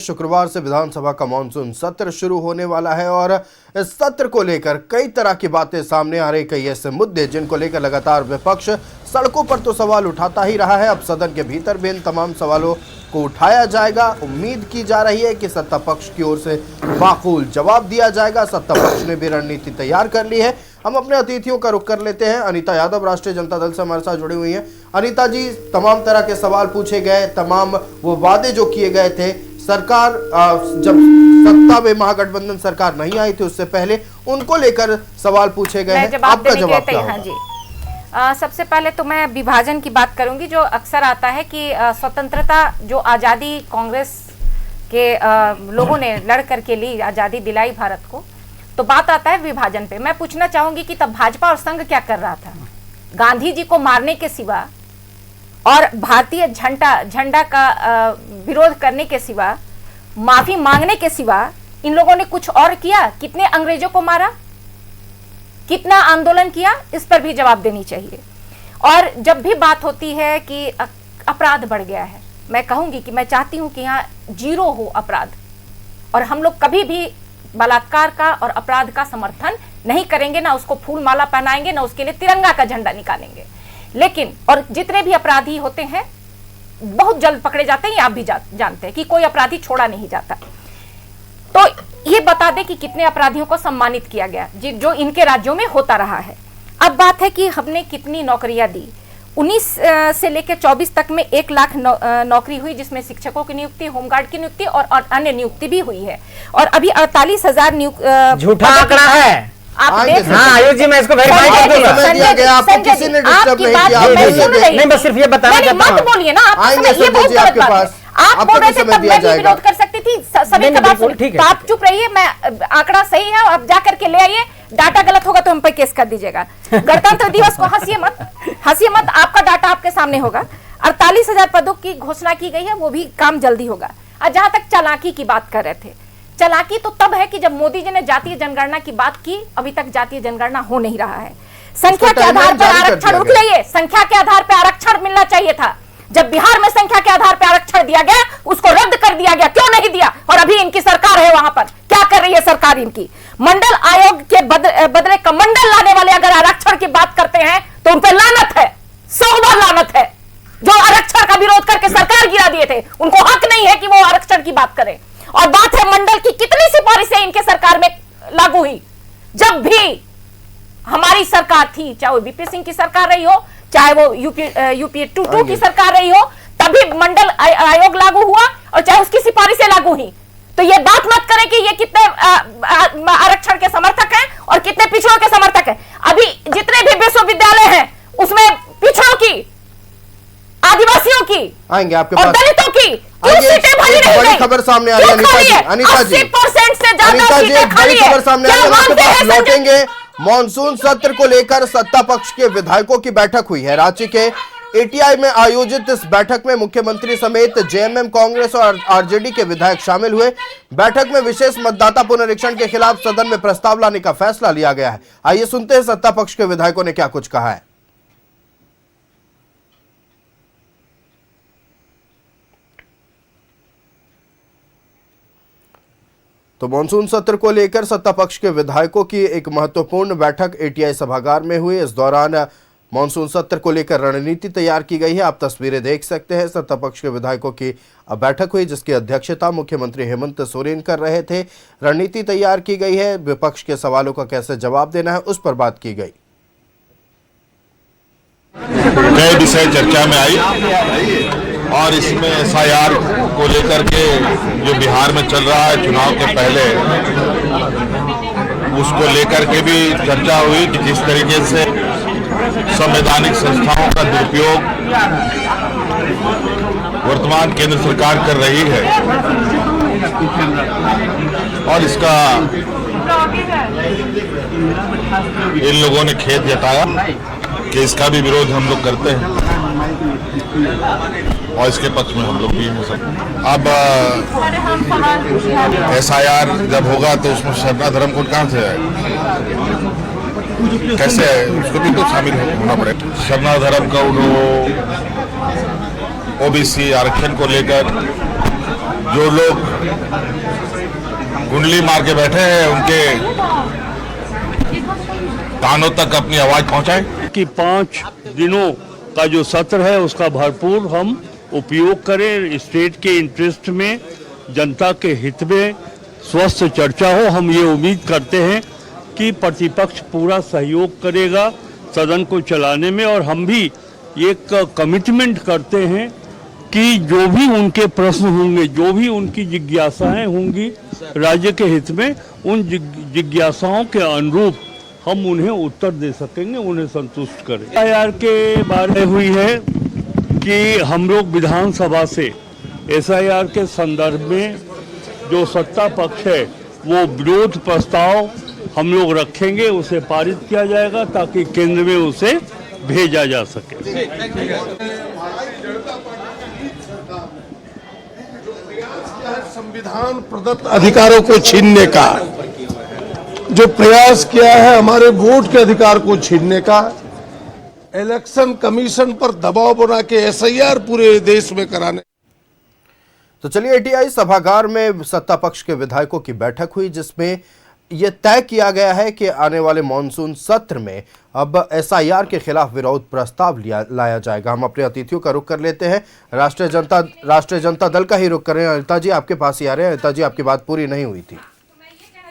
शुक्रवार से विधानसभा का मानसून सत्र शुरू होने वाला है और इस सत्र को लेकर कई तरह की बातें सामने आ रही, कई ऐसे मुद्दे जिनको लेकर लगातार विपक्ष सड़कों पर तो सवाल उठाता ही रहा है। अब सदन के भीतर भी इन तमाम सवालों को उठाया जाएगा। उम्मीद की जा रही है कि सत्ता पक्ष की ओर से माकूल जवाब दिया जाएगा। सत्ता पक्ष ने भी रणनीति तैयार कर ली है। हम अपने अतिथियों का रुख कर लेते हैं। अनीता यादव राष्ट्रीय जनता दल से हमारे साथ जुड़ी हुई हैं। अनीता जी, तमाम तरह के सवाल पूछे गए, तमाम वो वादे जो किए गए थे, सरकार जब सत्ता में महागठबंधन सरकार नहीं आई थी उससे पहले उनको लेकर सवाल पूछे गए हैं। आपका जवाब क्या होगा? हाँ जी, सबसे पहले तो मैं विभाजन की बात करूंगी। जो अक्सर आता है कि स्वतंत्रता, जो आज़ादी कांग्रेस के लोगों ने लड़ करके ली, आज़ादी दिलाई भारत को, तो बात आता है विभाजन पे। मैं पूछना चाहूंगी कि तब भाजपा और संघ क्या कर रहा था? गांधी जी को मारने के सिवा और भारतीय झंडा का विरोध करने के सिवा, माफी मांगने के सिवा इन लोगों ने कुछ और किया? कितने अंग्रेजों को मारा, कितना आंदोलन किया, इस पर भी जवाब देनी चाहिए। और जब भी बात होती है कि अपराध बढ़ गया है, मैं कहूंगी कि मैं चाहती हूं कि यहाँ 0 हो अपराध, और हम लोग कभी भी बलात्कार का और अपराध का समर्थन नहीं करेंगे, ना उसको फूल माला पहनाएंगे, ना उसके लिए तिरंगा का झंडा निकालेंगे। लेकिन और जितने भी अपराधी होते हैं बहुत जल्द पकड़े जाते हैं, आप भी जानते हैं कि कोई अपराधी छोड़ा नहीं जाता। तो ये बता दें कि कितने अपराधियों को सम्मानित किया गया जो इनके राज्यों में होता रहा है। अब बात है कि हमने कितनी नौकरियां दी। 19 से लेकर 24 तक में 1 लाख नौकरी हुई, जिसमें शिक्षकों की नियुक्ति, होमगार्ड की नियुक्ति और अन्य नियुक्ति भी हुई है। और अभी 48,000 झूठा आंकड़ा है। आप देख, हाँ आयुष जी, मैं इसको वेरीफाई कर दूंगा। नहीं, बस सिर्फ ये बताना चाहता हूं। मत बोलिए ना, ये बहुत गलत बात है। आप बोल रहे थे तब मैं भी विरोध कर सकती थी, सभी का बात सुनिए। तो आप चुप रहिए, मैं आंकड़ा सही है, आप जा करके ले आइए। डाटा गलत होगा तो हम पे केस कर दीजिएगा। गणतंत्र दिवस को हंसिए मत, आपका डाटा आपके सामने होगा। 48,000 पदों की घोषणा की गई है, वो भी काम जल्दी होगा। और जहां तक चालाकी की बात कर रहे थे, चालाकी तो तब है कि जब मोदी जी ने जातीय जनगणना की बात की, अभी तक जातीय जनगणना हो नहीं रहा है। संख्या के आधार पर आरक्षण, रुक जाइए, संख्या के आधार पर आरक्षण मिलना चाहिए था। जब बिहार में संख्या के आधार पर आरक्षण दिया गया, उसको रद्द कर दिया गया, क्यों नहीं दिया? और अभी इनकी सरकार है, वहां पर क्या कर रही है सरकार इनकी? मंडल आयोग के बदले कमंडल लाने वाले अगर आरक्षण की बात करते हैं तो उन पर लानत है, 100 बार लानत है। जो आरक्षण का विरोध करके सरकार गिरा दिए थे, उनको हक नहीं है कि वो आरक्षण की बात करें। और बात है मंडल की, कितनी सिफारिशें इनके सरकार में लागू हुई? जब भी हमारी सरकार थी, चाहे वो बीपी सिंह की सरकार रही हो, चाहे वो यूपीए 2 की सरकार रही हो, तभी मंडल आयोग लागू हुआ और चाहे उसकी सिफारिशें लागू हुई। तो ये बात मत करें कि ये कितने आरक्षण के समर्थक हैं और कितने पिछड़ों के समर्थक हैं। अभी जितने भी विश्वविद्यालय हैं उसमें पिछड़ों की, आदिवासियों की आएंगे आपके और पास, दलितों की सीटें भरी नहीं बड़ी खबर सामने आ रही है। अनीता जी, 80% से ज्यादा सीटें खाली बड़ी है। खबर सामने आ रही है, आपके पास लौटेंगे। मॉनसून सत्र को लेकर सत्ता पक्ष के विधायकों की बैठक हुई है। रांची के एटीआई में आयोजित इस बैठक में मुख्यमंत्री समेत जेएमएम, कांग्रेस और आरजेडी के विधायक शामिल हुए। बैठक में विशेष मतदाता पुनरीक्षण के खिलाफ सदन में प्रस्ताव लाने का फैसला लिया गया है। आइए सुनते हैं सत्ता पक्ष के विधायकों ने क्या कुछ कहा है। तो मानसून सत्र को लेकर सत्ता पक्ष के विधायकों की एक महत्वपूर्ण बैठक एटीआई सभागार में हुई। इस दौरान मानसून सत्र को लेकर रणनीति तैयार की गई है। आप तस्वीरें देख सकते हैं। सत्ता पक्ष के विधायकों की बैठक हुई, जिसकी अध्यक्षता मुख्यमंत्री हेमंत सोरेन कर रहे थे। रणनीति तैयार की गई है, विपक्ष के सवालों का कैसे जवाब देना है उस पर बात की गई। कई विषय चर्चा में आई और इसमें एसआईआर को लेकर के जो बिहार में चल रहा है चुनाव के पहले, उसको लेकर के भी चर्चा हुई कि जिस तरीके से संवैधानिक संस्थाओं का दुरुपयोग वर्तमान केंद्र सरकार कर रही है और इसका इन लोगों ने खेद जताया कि इसका भी विरोध हम लोग करते हैं और इसके पक्ष में हम लोग भी हो सकते हैं। अब एसआईआर जब होगा तो उसमें शरणा धर्म कोड कहाँ से आएगा, कैसे है, उसको भी तो शामिल होना पड़ेगा। शरणा धर्म कोड हो, ओबीसी आरक्षण को लेकर जो लोग कुंडली मार के बैठे हैं उनके कानों तक अपनी आवाज पहुंचाएं। कि 5 दिनों का जो सत्र है उसका भरपूर हम उपयोग करें, स्टेट के इंटरेस्ट में, जनता के हित में स्वस्थ चर्चा हो। हम ये उम्मीद करते हैं कि प्रतिपक्ष पूरा सहयोग करेगा सदन को चलाने में, और हम भी एक कमिटमेंट करते हैं कि जो भी उनके प्रश्न होंगे, जो भी उनकी जिज्ञासाएं होंगी राज्य के हित में, उन जिज्ञासाओं के अनुरूप हम उन्हें उत्तर दे सकेंगे, उन्हें संतुष्ट करें। SIR के बारे में हुई है कि हम लोग विधानसभा से SIR के संदर्भ में जो सत्ता पक्ष है वो विरोध प्रस्ताव हम लोग रखेंगे, उसे पारित किया जाएगा ताकि केंद्र में उसे भेजा जा सके। संविधान प्रदत्त अधिकारों को छीनने का जो प्रयास किया है, हमारे वोट के अधिकार को छीनने का, इलेक्शन कमीशन पर दबाव बना के SIR पूरे देश में कराने। तो चलिए, ATI सभागार में सत्ता पक्ष के विधायकों की बैठक हुई जिसमें यह तय किया गया है कि आने वाले मानसून सत्र में अब SIR के खिलाफ विरोध प्रस्ताव लाया जाएगा। हम अपने अतिथियों का रुख कर लेते हैं, राष्ट्रीय जनता दल का ही रुख कर रहे हैं। अनिता जी आपके पास ही आ रहे हैं। अनिता जी, आपकी बात पूरी नहीं हुई थी।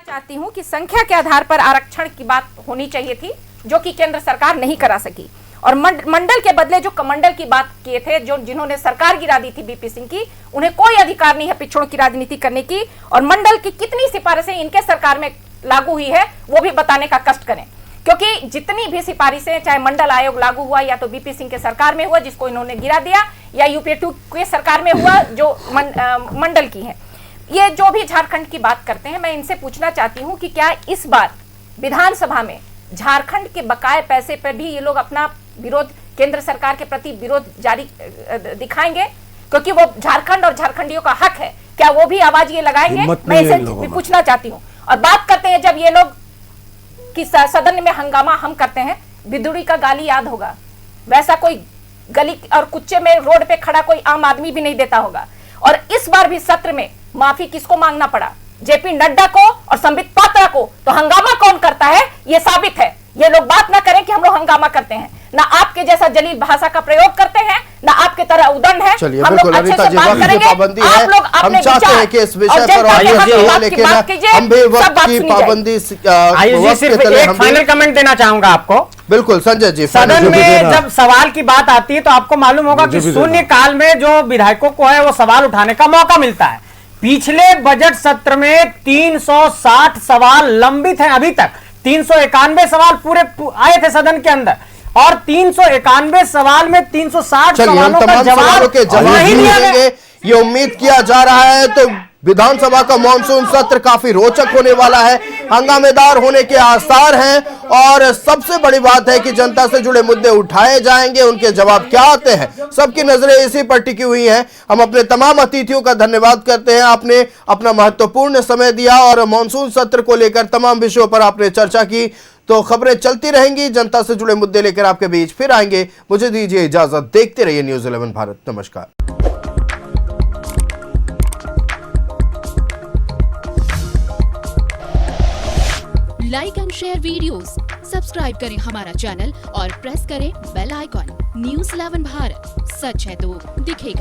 चाहती हूं कि संख्या के आधार पर आरक्षण की बात होनी चाहिए थी, जो कि केंद्र सरकार नहीं करा सकी, और मंडल के बदले जो कमंडल की बात किए थे, जो जिन्होंने सरकार गिरा दी थी BP सिंह की, उन्हें कोई अधिकार नहीं है पिछड़ों की राजनीति करने की, और मंडल की कितनी सिफारिशें इनके सरकार में लागू हुई है वो भी बताने का कष्ट करें, क्योंकि जितनी भी सिफारिशें चाहे मंडल आयोग लागू हुआ या तो BP सिंह के सरकार में हुआ जिसको इन्होंने गिरा दिया, या UPA 2 के सरकार में हुआ जो मंडल की है, ये जो भी झारखंड की बात करते हैं, मैं इनसे पूछना चाहती हूं कि क्या इस बार विधानसभा में झारखंड के बकाए पैसे पर भी ये लोग अपना विरोध, केंद्र सरकार के प्रति विरोध जारी दिखाएंगे, क्योंकि वो झारखंड और झारखंडियों का हक है, क्या वो भी आवाज ये लगाएंगे? मैं इसे पूछना चाहती हूँ। और बात करते हैं जब ये लोग कि सदन में हंगामा हम करते हैं, बिदुड़ी का गाली याद होगा, वैसा कोई गली और कुच्चे में रोड पे खड़ा कोई आम आदमी भी नहीं देता होगा। और इस बार भी सत्र में माफी किसको मांगना पड़ा? JP नड्डा को और संबित पात्रा को। तो हंगामा कौन करता है ये साबित है। ये लोग बात ना करें कि हम लोग हंगामा करते हैं, ना आपके जैसा जलील भाषा का प्रयोग करते हैं, ना आपके तरह उदंड है। चलिए, हम लोग अच्छे से बात करेंगे। आप लोग हम चाहते हैं कि इस विषय पर लेकिन हम भी वक्त की पाबंदी। आइए, सिर्फ एक फाइनल कमेंट देना चाहूंगा आपको। बिल्कुल संजय जी, सदन में जब सवाल की बात आती है तो आपको मालूम होगा कि शून्य काल में जो विधायकों को है वो सवाल उठाने का मौका मिलता है। पिछले बजट सत्र में 360 सवाल लंबित हैं, अभी तक 391 सवाल पूरे आए थे सदन के अंदर, और 391 सवाल में 360 सवालों का जवाब नहीं दिया गया। ये उम्मीद किया जा रहा है तो विधानसभा का मानसून सत्र काफी रोचक होने वाला है, हंगामेदार होने के आसार हैं, और सबसे बड़ी बात है कि जनता से जुड़े मुद्दे उठाए जाएंगे, उनके जवाब क्या आते हैं, सबकी नजरें इसी पर टिकी हुई हैं। हम अपने तमाम अतिथियों का धन्यवाद करते हैं, आपने अपना महत्वपूर्ण समय दिया और मानसून सत्र को लेकर तमाम विषयों पर आपने चर्चा की। तो खबरें चलती रहेंगी, जनता से जुड़े मुद्दे लेकर आपके बीच फिर आएंगे। मुझे दीजिए इजाजत, देखते रहिए न्यूज़ 11 भारत। नमस्कार। Like and share videos, subscribe करें हमारा चैनल और प्रेस करें बेल आइकॉन। न्यूज़ 11 भारत, सच है तो दिखेगा।